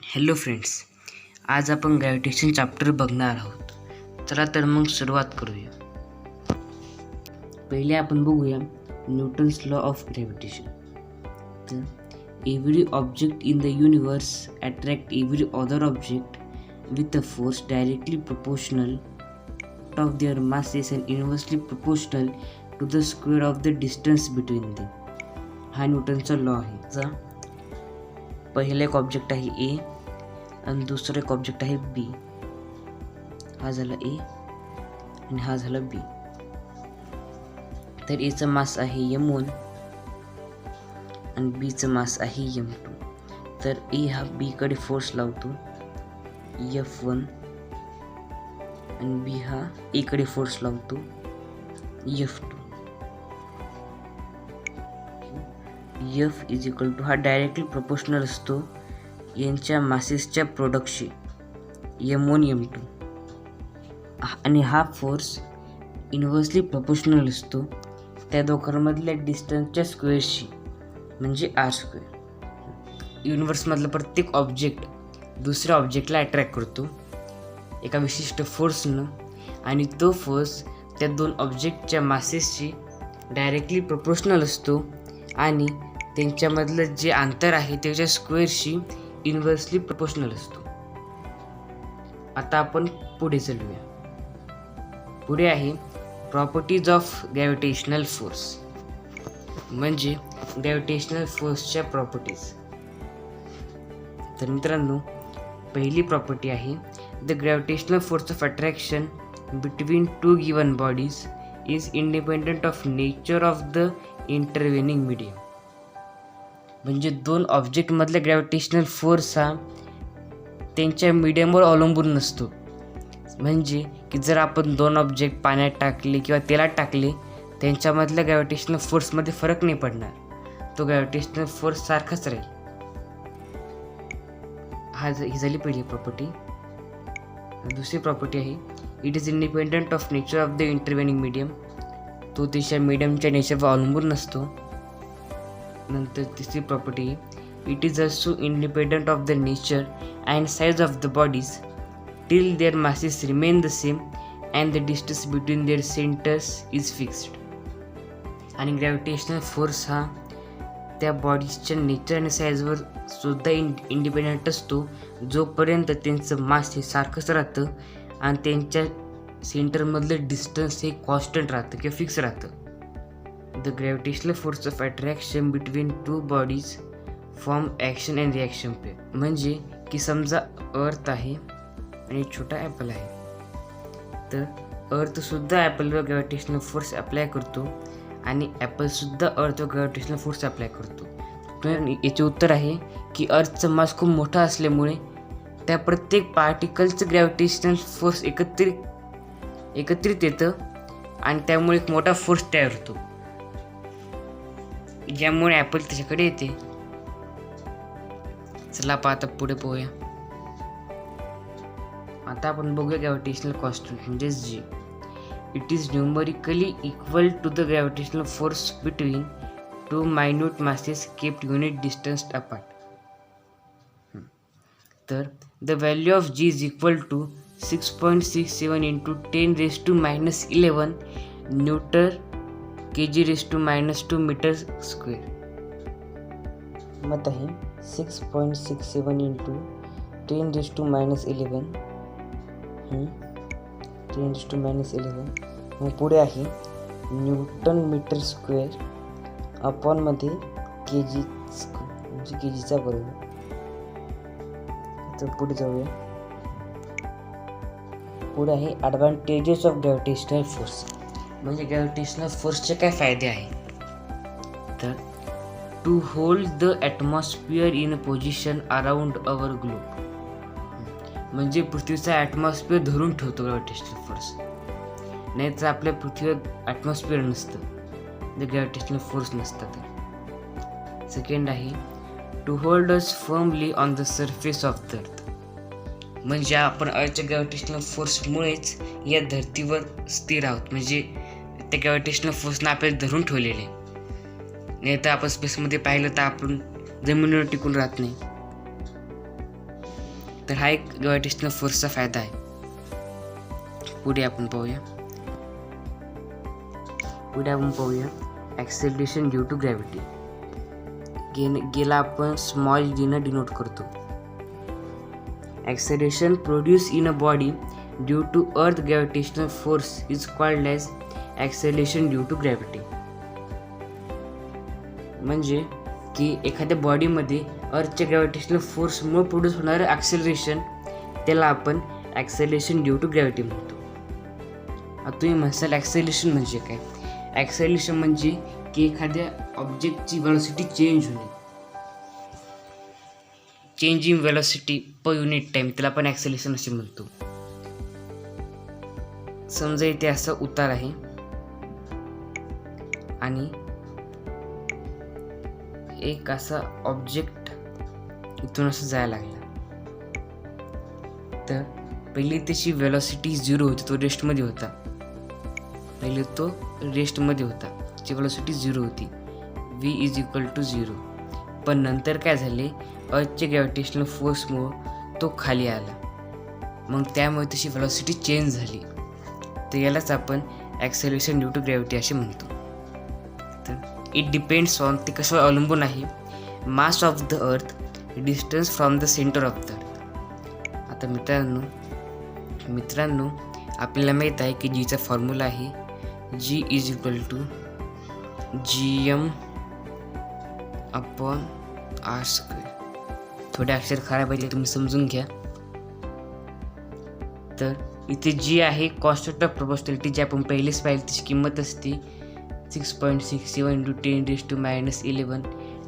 Hello friends, आज आपण gravitation chapter बघणार आहोत. चला तर मग सुरुवात करूया. पहिले आपण बघूया न्यूटन्स लॉ ऑफ ग्रॅव्हिटेशन. तर every object in the universe attract every other object with a force directly proportional of their masses and inversely proportional to the square of the distance between them. हा न्यूटनचा law आहे. पहिला एक object आहे ए आणि दुसरं एक ऑब्जेक्ट आहे बी. हा झाला ए आणि हा झाला बी. तर एचं मास आहे m1 आणि बीचं मास आहे m2. तर ए हा बी कडे फोर्स लावतो F1 आणि बी हा ए कडे फोर्स लावतो F2. F is equal to हा डायरेक्टली प्रोपोर्शनल असतो यांच्या मासेसच्या प्रोडक्टशी m1 m2 आणि हा फोर्स इन्व्हर्सली प्रोपोर्शनल असतो त्या दोघांमधल्या डिस्टन्सच्या स्क्वेअरशी म्हणजे r². युनिवर्समधला प्रत्येक ऑब्जेक्ट दुसऱ्या ऑब्जेक्टला अट्रॅक्ट करतो एका विशिष्ट फोर्सनं आणि तो फोर्स त्या दोन ऑब्जेक्टच्या मासेसशी डायरेक्टली प्रोपोर्शनल असतो आणि त्यांच्यामधलं जे अंतर आहे त्याच्या स्क्वेअरशी इन्व्हर्सली प्रोपोर्शनल असतो. आता आपण पुढे चालूया. पुढे आहे प्रॉपर्टीज ऑफ ग्रॅव्हिटेशनल फोर्स, म्हणजे ग्रॅव्हिटेशनल फोर्सच्या प्रॉपर्टीज. तर मित्रांनो, पहिली प्रॉपर्टी आहे the gravitational force of attraction between two given bodies is independent of nature of the intervening medium. म्हणजे दोन ऑब्जेक्टमधला ग्रॅव्हिटेशनल फोर्स हा त्यांच्या मीडियमवर अवलंबून नसतो. म्हणजे की जर आपण दोन ऑब्जेक्ट पाण्यात टाकले किंवा तेलात टाकले त्यांच्यामधल्या ग्रॅव्हिटेशनल फोर्समध्ये फरक नाही पडणार, तो ग्रॅव्हिटेशनल फोर्स सारखाच राहील. ही झाली पहिली प्रॉपर्टी. दुसरी प्रॉपर्टी आहे it is independent of nature of the intervening medium. तो त्याच्या मीडियमच्या नेचरवर अवलंबून नसतो. नंतर तिसरी property it is also independent of the nature and size of the bodies till their masses remain the same and the distance between their centres is fixed. आणि gravitational force हा त्या बॉडीजच्या नेचर आणि साईजवर सुद्धा इंडिपेंडंट असतो जोपर्यंत त्यांचं मास हे सारखंच राहतं आणि त्यांच्या सेंटरमधलं डिस्टन्स हे कॉन्स्टंट राहतं किंवा फिक्स राहतं. The gravitational force of attraction between two bodies form action and reaction pair. म्हणजे की समजा अर्थ आहे आणि छोटा ॲपल आहे, तर अर्थसुद्धा ॲपलवर ग्रॅव्हिटेशनल फोर्स अप्लाय करतो आणि ॲपलसुद्धा अर्थवर ग्रॅव्हिटेशनल फोर्स अप्लाय करतो. तर याचे उत्तर आहे की अर्थचं मास खूप मोठा असल्यामुळे त्या प्रत्येक पार्टिकलचं ग्रॅव्हिटेशनल फोर्स एकत्रित येतं आणि त्यामुळे एक मोठा फोर्स तयार होतो ज्यामुळे ॲपल त्याच्याकडे येते. चला आता पुढे पोहूया. आता आपण बघूया ग्रॅव्हिटेशनल कॉन्स्टंट म्हणजे G. It is numerically equal to the gravitational force between two minute masses kept unit distance apart. तर the value of G is equal to 6.67 into 10⁻⁻11 newton kg⁻² metre square. मत आहे 6.67 into 10⁻11 10⁻11. मग पुढे आहे newton metre square upon मध्ये kg square म्हणजे kgचा बरोबर. तर पुढे जाऊया. पुढे आहे ॲडव्हान्टेजेस ऑफ ग्रॅव्हिटेशनल फोर्स, म्हणजे ग्रॅव्हिटेशनल फोर्सचे काय फायदे आहे. तर to hold the atmosphere in a position around our globe. म्हणजे पृथ्वीचा ॲटमॉस्फिअर धरून ठेवतो ग्रॅव्हिटेशनल फोर्स. नाही तर आपल्या पृथ्वीवर ॲटमॉस्फिअर नसतं जर ग्रॅव्हिटेशनल फोर्स नसता तर. सेकंड आहे to hold us firmly on the surface of the earth. म्हणजे आपण अर्थच्या ग्रॅव्हिटेशनल फोर्समुळेच या धर्तीवर स्थिर आहोत. म्हणजे त्या ग्रॅव्हिटेशनल फोर्सनं आपल्याला धरून ठेवलेले. नाही तर आपण स्पेसमध्ये पाहिलं तर आपण जमिनीवर टिकून राहत नाही. तर हा एक ग्रॅव्हिटेशनल फोर्सचा फायदा आहे. पुढे आपण पाहूया ॲक्सेलरेशन ड्यू टू ग्रॅव्हिटी. गेला आपण स्मॉल जीनं डिनोट करतो. Acceleration produce in a body due to earth gravitational force is called as acceleration due to gravity. म्हणजे की एखाद्या बॉडीमध्ये अर्थच्या ग्रॅव्हिटेशनल फोर्समुळे प्रोड्यूस होणारं ॲक्सेलरेशन, त्याला आपण ॲक्सेलरेशन ड्यू टू ग्रॅव्हिटी म्हणतो. आता तुम्ही म्हणसाल ॲक्सेलरेशन म्हणजे काय? ॲक्सेलरेशन म्हणजे की एखाद्या ऑब्जेक्टची व्हेलॉसिटी चेंज होणे, change in velocity per unit time, त्याला आपण ॲक्सेलरेशन असे म्हणतो. समजा इथे असा उतार आहे आणि एक असा ऑब्जेक्ट इथून असं जायला लागला, तर पहिली त्याची व्हेलॉसिटी 0 होती, तो रेस्टमध्ये होता. त्याची व्हेलॉसिटी 0 होती, v = 0. पण नंतर काय झाले, अर्थच्या ग्रॅव्हिटेशनल फोर्समुळं तो खाली आला, मग त्यामुळे त्याची व्हेलॉसिटी चेंज झाली. तर यालाच आपण ॲक्सेलरेशन ड्यू टू ग्रॅव्हिटी असे म्हणतो. तर इट डिपेंड्स ऑन, ते कशावर अवलंबून आहे, मास ऑफ द अर्थ, distance from the centre of the earth. आता मित्रांनो आपल्याला माहीत आहे की जीचा फॉर्म्युला आहे G = Gm/r². थोडे अक्षर खराब आहे, तुम्ही समजून घ्या. तर इथे जी आहे कॉन्स्टंट ऑफ प्रोपोर्शनॅलिटी, जी आपण पहिलेच पाहिली, त्याची किंमत असते 6.67 × 10⁻11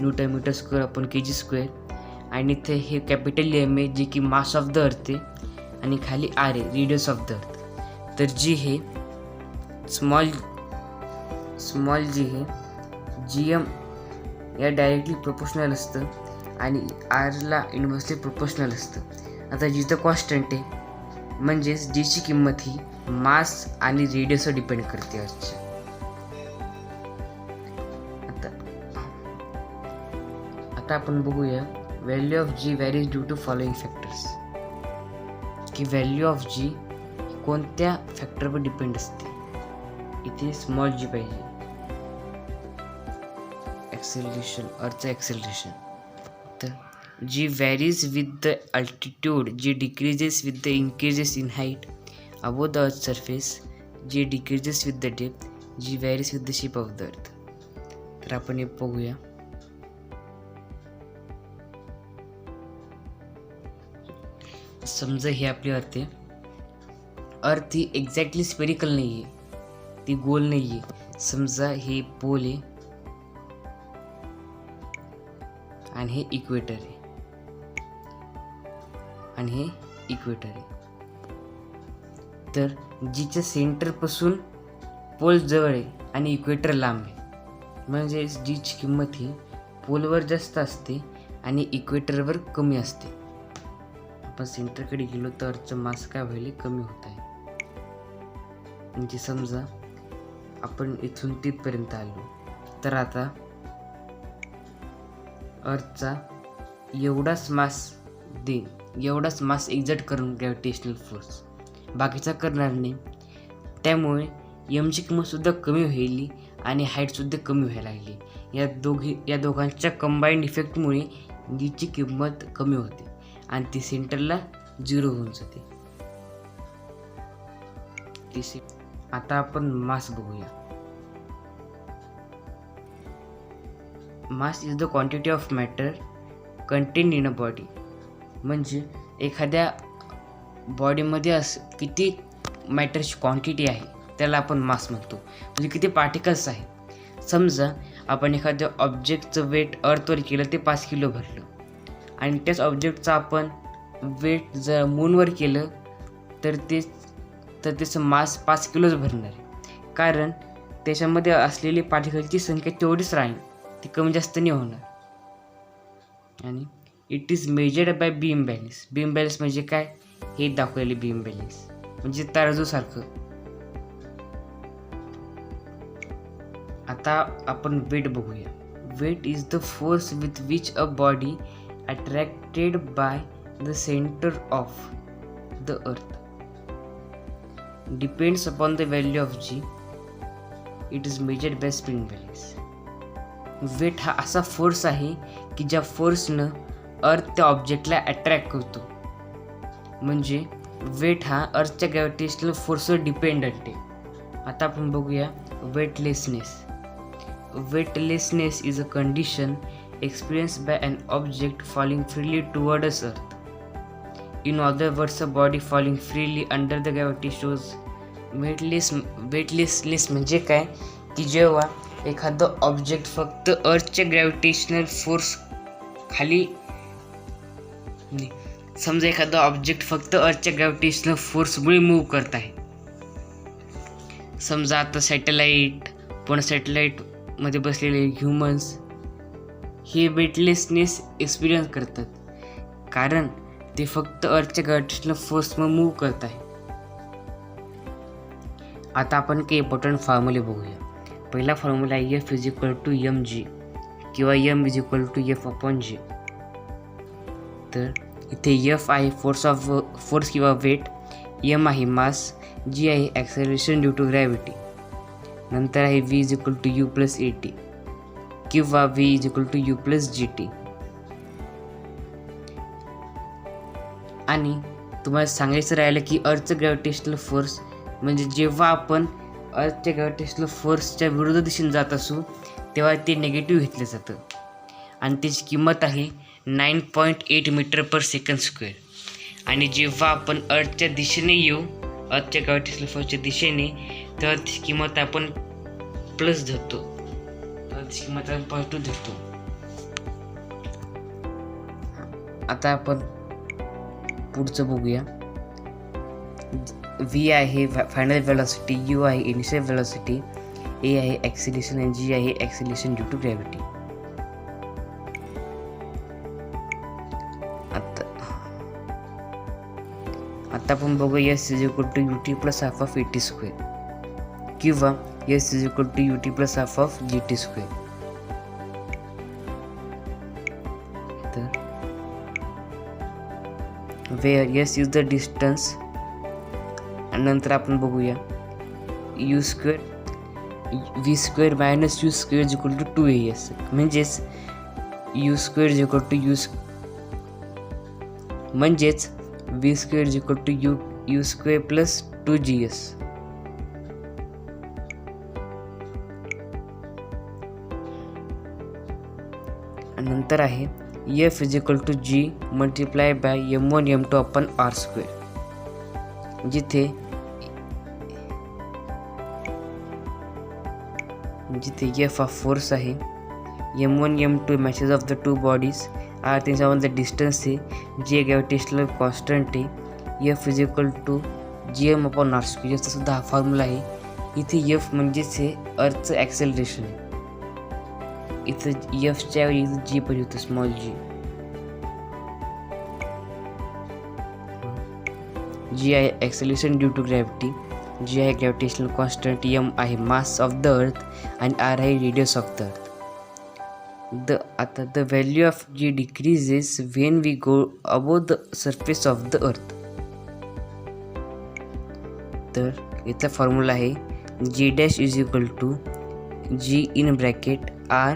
Nm²/kg². आणि इथे हे कॅपिटल एम आहे, जे की मास ऑफ द अर्थ आहे, आणि खाली आर आहे, रेडियस ऑफ द अर्थ. तर जी हे स्मॉल जी हे GM या डायरेक्टली प्रोपोर्शनल असतं आणि आरला इन्व्हर्सली प्रोपोर्शनल असतं. आता जिथं कॉन्स्टंट आहे, म्हणजेच जीची किंमत ही मास आणि रेडियसवर डिपेंड करते अर्थच्या. आता आपण बघूया value of g varies due to following factors, की व्हॅल्यू ऑफ जी कोणत्या फॅक्टरवर डिपेंड असते. इथे स्मॉल जी पाहिजे, ॲक्सेलरेशन, अर्थचं ॲक्सेलरेशन. तर g varies with the altitude, g decreases with the increases in height above the earth surface, g decreases with the depth, g varies with the shape of the earth. तर आपण हे बघूया. समजा हे आपली अर्थ आहे. अर्थ ही एक्झॅक्टली स्पेरिकल नाही आहे, ती गोल नाही आहे. समजा हे पोल आहे आणि हे इक्वेटर आहे, तर जीच्या सेंटरपासून पोल जवळ आहे आणि इक्वेटर लांब आहे, म्हणजे जीची किंमत ही पोलवर जास्त असते आणि इक्वेटरवर कमी असते. आपण सेंटरकडे गेलो तर अर्थचं मास काय व्हायला कमी होत आहे. म्हणजे समजा आपण इथून तिथपर्यंत आलो, तर आता अर्थचा एवढाच मास एक्झर्ट करून ग्रॅव्हिटेशनल फोर्स बाकीचा करणार नाही. त्यामुळे एमची किंमतसुद्धा कमी होईल आणि हाईटसुद्धा कमी व्हायला लागली. या दोघांच्या कंबाईंड इफेक्टमुळे जीची किंमत कमी होते आणि ती सेंटरला 0 होऊन जाते. आता आपण मास बघूया. Mass is the quantity of matter contain in a body. म्हणजे एखाद्या बॉडीमध्ये किती मॅटरची क्वांटिटी आहे त्याला आपण मास म्हणतो, म्हणजे किती पार्टिकल्स आहेत. समजा आपण एखाद्या ऑब्जेक्टचं वेट अर्थवर केलं, ते 5 किलो भरलं, आणि त्याच ऑब्जेक्टचं आपण वेट जर मूनवर केलं तर त्याचं मास 5 किलोच भरणार आहे, कारण त्याच्यामध्ये असलेली पार्टिकलची संख्या तेवढीच राहील, ती कमी जास्त नाही होणार. आणि it is measured by beam balance. Beam balance म्हणजे काय, हे दाखवलेले बीम बॅलेन्स म्हणजे तराजूसारखं. आता आपण वेट बघूया. Weight is the force with which a body attracted by the center of the earth depends upon the value of g. It is measured by spring values. Weight हा असा force आहे की ज्या फोर्सनं अर्थ त्या ऑब्जेक्टला अट्रॅक्ट करतो. म्हणजे वेट हा अर्थच्या ग्रॅव्हिटेशनल फोर्सवर डिपेंडंट आहे. आता आपण बघूया weightlessness. Weightlessness is a condition experienced by an object falling freely towards earth. In other words, a body falling freely under the gravity shows weightlessness. म्हणजे काय की जेव्हा एखादं ऑब्जेक्ट फक्त अर्थच्या ग्रॅव्हिटेशनल फोर्स खाली समजा एखादं ऑब्जेक्ट फक्त अर्थच्या ग्रॅव्हिटेशनल फोर्समुळे मूव्ह करत आहे. समजा आता सॅटेलाईट, पण सॅटेलाईटमध्ये बसलेले ह्युमन्स हे वेटलेसनेस एक्सपिरियन्स करतात कारण ते फक्त अर्थच्या ग्रॅव्हिटेशनल फोर्समुळे मूव्ह करत आहे. आता आपण काही इम्पॉर्टंट फॉर्म्युले बघूया. पहिला फॉर्म्युला आहे F is equal to m g किंवा m is equal to F upon g. तर इथे एफ आहे फोर्स किंवा वेट, एम आहे मास, जी आहे ॲक्सेलरेशन ड्यू टू ग्रॅव्हिटी, नंतर आहे v is equal to u plus a t किंवा v is equal to u plus g t. आणि तुम्हाला सांगायचं राहिलं की अर्थचं ग्रॅव्हिटेशनल फोर्स म्हणजे जेव्हा आपण अर्थच्या ग्रॅव्हिटेशनल फोर्सच्या विरुद्ध दिशेने जात असू तेव्हा ते निगेटिव्ह घेतलं जातं आणि त्याची किंमत आहे 9.8 मीटर पर सेकंड स्क्वेअर. आणि जेव्हा आपण अर्थच्या दिशेने येऊ, अर्थच्या ग्रॅव्हिटेशनल फोर्सच्या दिशेने, तेव्हा त्याची किंमत आपण प्लस धरतो, किंमत आपण पॉझिटिव्ह धरतो. आता आपण पुढचं बघूया. व्ही आहे फायनल वेलॉसिटी, यू आहे इनिशियल वेलॉसिटी, ए आहे ॲक्सिलेशन आणि जी आहे ॲक्सिलेशन ड्यू टू ग्रॅव्हिटी. आता आपण बघूया s is equal to u t plus half of a t square किंवा s is equal to u t plus half of g t square. Where s is the distance. आणि नंतर आपण बघूया u square v square minus u square is equal to 2as. म्हणजेच u square is equal to म्हणजेच v square is equal to u square plus 2gs. नंतर आहे F is equal to G multiply by m1 m2 upon r square. जिथे F हा force आहे, m1 m2 masses of the two bodies, r त्यांच्यामध्ये distance आहे, G gravitational constant आहे, F is equal to gm upon r square. याचा सुद्धा हा formula आहे. इथे एफ म्हणजेच हे अर्थचं ॲक्सेलरेशन आहे. इथं एफच्या ऐवजी जी पण होतं, स्मॉल जी. जी आहे ॲक्सेलरेशन ड्यू टू ग्रॅव्हिटी, जी आहे ग्रॅव्हिटेशनल कॉन्स्टंट, एम आहे मास ऑफ द अर्थ आणि आर आहे रेडियस ऑफ द अर्थ. आता the value of g decreases when we go above the surface of the earth. तर याचा फॉर्म्युला आहे g dash is equal to g in bracket R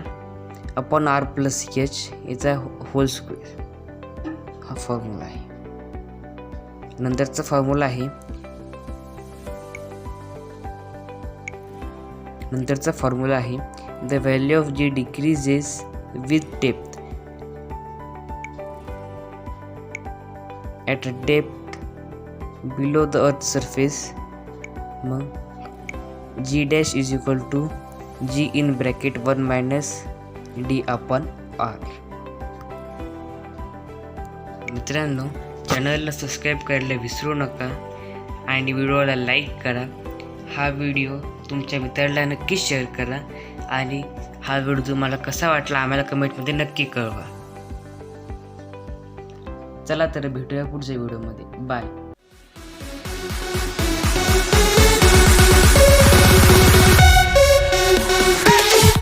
upon R plus h याचा whole square. हा formula आहे. नंतरचा formula आहे the value of g decreases with depth. At depth below the earth surface. मग g dash is equal to g in bracket 1 minus d upon R. मित्रांनो, चॅनलला subscribe करायला विसरू नका आणि व्हिडिओला लाईक करा. हा व्हिडिओ तुमच्या मित्राला नक्की शेअर करा आणि हा व्हिडिओ तुम्हाला कसा वाटला आम्हाला कमेंटमध्ये नक्की कळवा. चला तर भेटूया पुढच्या व्हिडिओमध्ये. बाय.